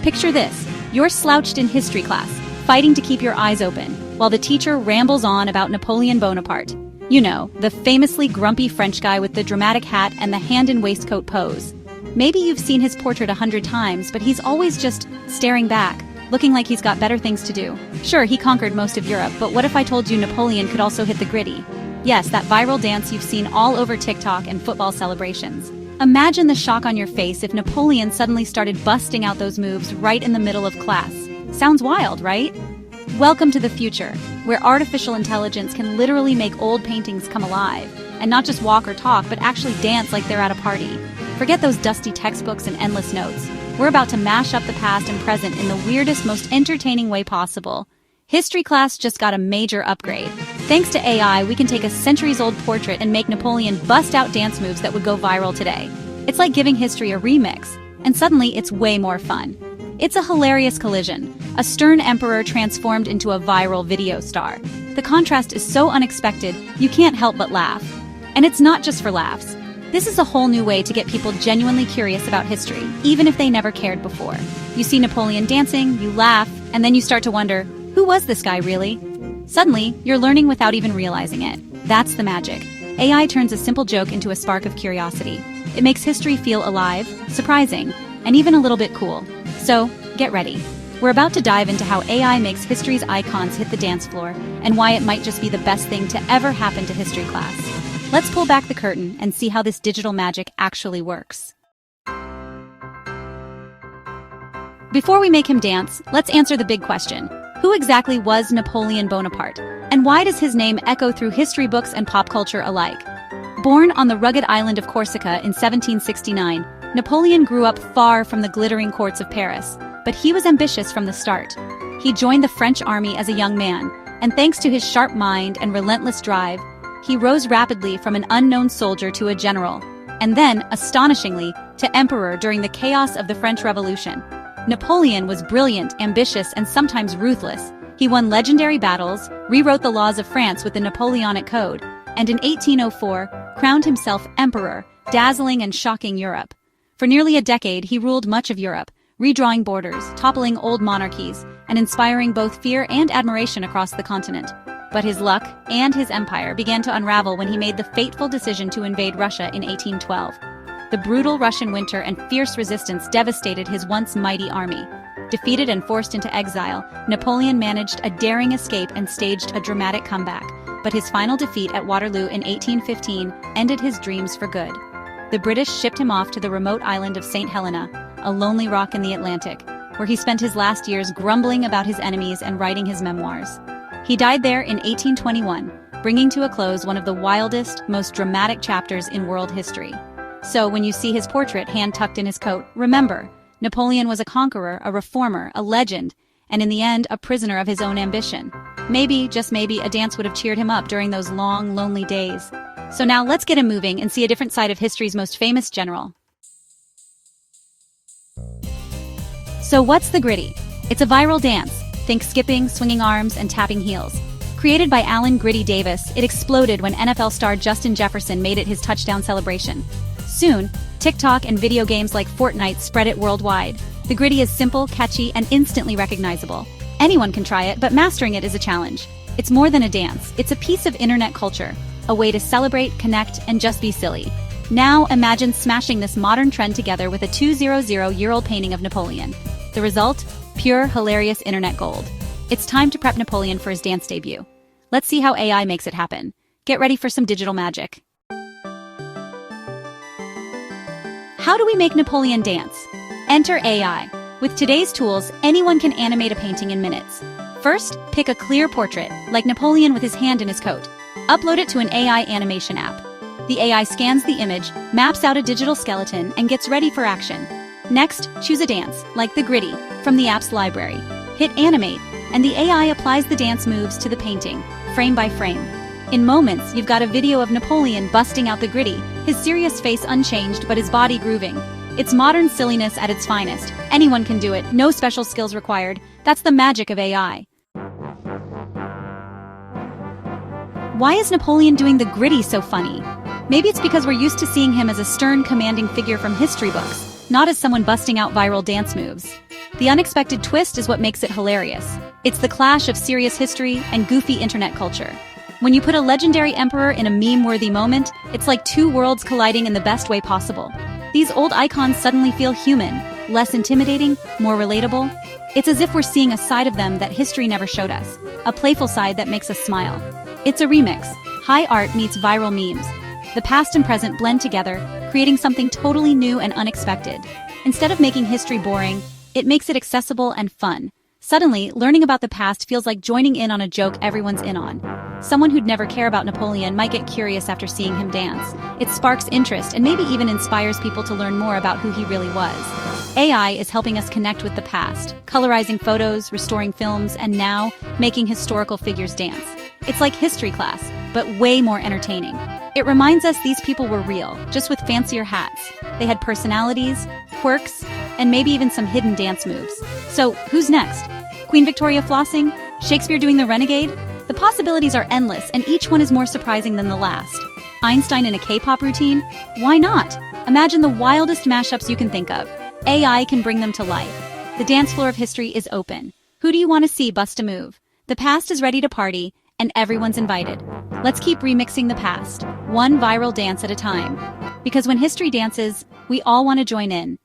Picture this. You're slouched in history class, fighting to keep your eyes open, while the teacher rambles on about Napoleon Bonaparte. You know, the famously grumpy French guy with the dramatic hat and the hand-in-waistcoat pose. Maybe you've seen his portrait 100 times, but he's always just staring back, looking like he's got better things to do. Sure, he conquered most of Europe, but what if I told you Napoleon could also hit the Griddy? Yes, that viral dance you've seen all over TikTok and football celebrations. Imagine the shock on your face if Napoleon suddenly started busting out those moves right in the middle of class. Sounds wild, right? Welcome to the future, where artificial intelligence can literally make old paintings come alive, and not just walk or talk, but actually dance like they're at a party. Forget those dusty textbooks and endless notes. We're about to mash up the past and present in the weirdest, most entertaining way possible. History class just got a major upgrade. Thanks to AI, we can take a centuries-old portrait and make Napoleon bust out dance moves that would go viral today. It's like giving history a remix, and suddenly it's way more fun. It's a hilarious collision, a stern emperor transformed into a viral video star. The contrast is so unexpected, you can't help but laugh. And it's not just for laughs. This is a whole new way to get people genuinely curious about history, even if they never cared before. You see Napoleon dancing, you laugh, and then you start to wonder, who was this guy really? Suddenly, you're learning without even realizing it. That's the magic. AI turns a simple joke into a spark of curiosity. It makes history feel alive, surprising, and even a little bit cool. So, get ready. We're about to dive into how AI makes history's icons hit the dance floor, and why it might just be the best thing to ever happen to history class. Let's pull back the curtain and see how this digital magic actually works. Before we make him dance, let's answer the big question. Who exactly was Napoleon Bonaparte? And why does his name echo through history books and pop culture alike? Born on the rugged island of Corsica in 1769, Napoleon grew up far from the glittering courts of Paris, but he was ambitious from the start. He joined the French army as a young man, and thanks to his sharp mind and relentless drive, he rose rapidly from an unknown soldier to a general, and then, astonishingly, to emperor during the chaos of the French Revolution. Napoleon was brilliant, ambitious, and sometimes ruthless. He won legendary battles, rewrote the laws of France with the Napoleonic Code, and in 1804, crowned himself emperor, dazzling and shocking Europe. For nearly a decade, he ruled much of Europe, redrawing borders, toppling old monarchies, and inspiring both fear and admiration across the continent. But his luck and his empire began to unravel when he made the fateful decision to invade Russia in 1812. The brutal Russian winter and fierce resistance devastated his once mighty army. Defeated and forced into exile, Napoleon managed a daring escape and staged a dramatic comeback, but his final defeat at Waterloo in 1815 ended his dreams for good. The British shipped him off to the remote island of St. Helena, a lonely rock in the Atlantic, where he spent his last years grumbling about his enemies and writing his memoirs. He died there in 1821, bringing to a close one of the wildest, most dramatic chapters in world history. So when you see his portrait hand-tucked in his coat, remember, Napoleon was a conqueror, a reformer, a legend, and in the end, a prisoner of his own ambition. Maybe, just maybe, a dance would have cheered him up during those long, lonely days. So now let's get him moving and see a different side of history's most famous general. So what's the Griddy? It's a viral dance. Think skipping, swinging arms, and tapping heels. Created by Alan Griddy Davis, it exploded when NFL star Justin Jefferson made it his touchdown celebration. Soon, TikTok and video games like Fortnite spread it worldwide. The Griddy is simple, catchy, and instantly recognizable. Anyone can try it, but mastering it is a challenge. It's more than a dance, it's a piece of internet culture, a way to celebrate, connect, and just be silly. Now imagine smashing this modern trend together with a 200-year-old painting of Napoleon. The result? Pure, hilarious internet gold. It's time to prep Napoleon for his dance debut. Let's see how AI makes it happen. Get ready for some digital magic. How do we make Napoleon dance? Enter AI. With today's tools, anyone can animate a painting in minutes. First, pick a clear portrait, like Napoleon with his hand in his coat. Upload it to an AI animation app. The AI scans the image, maps out a digital skeleton, and gets ready for action. Next, choose a dance, like the Griddy, from the app's library. Hit Animate, and the AI applies the dance moves to the painting, frame by frame. In moments, you've got a video of Napoleon busting out the Griddy, his serious face unchanged but his body grooving. It's modern silliness at its finest. Anyone can do it, no special skills required. That's the magic of AI. Why is Napoleon doing the Griddy so funny? Maybe it's because we're used to seeing him as a stern, commanding figure from history books. not as someone busting out viral dance moves. The unexpected twist is what makes it hilarious. It's the clash of serious history and goofy internet culture. When you put a legendary emperor in a meme-worthy moment, it's like two worlds colliding in the best way possible. These old icons suddenly feel human, less intimidating, more relatable. It's as if we're seeing a side of them that history never showed us, a playful side that makes us smile. It's a remix. High art meets viral memes. The past and present blend together, creating something totally new and unexpected. Instead of making history boring, it makes it accessible and fun. Suddenly, learning about the past feels like joining in on a joke everyone's in on. Someone who'd never care about Napoleon might get curious after seeing him dance. It sparks interest and maybe even inspires people to learn more about who he really was. AI is helping us connect with the past, colorizing photos, restoring films, and now making historical figures dance. It's like history class, but way more entertaining. It reminds us these people were real, just with fancier hats. They had personalities, quirks, and maybe even some hidden dance moves. So, who's next? Queen Victoria flossing? Shakespeare doing the renegade? The possibilities are endless, and each one is more surprising than the last. Einstein in a K-pop routine? Why not? Imagine the wildest mashups you can think of. AI can bring them to life. The dance floor of history is open. Who do you want to see bust a move? The past is ready to party, and everyone's invited. Let's keep remixing the past, one viral dance at a time. Because when history dances, we all want to join in.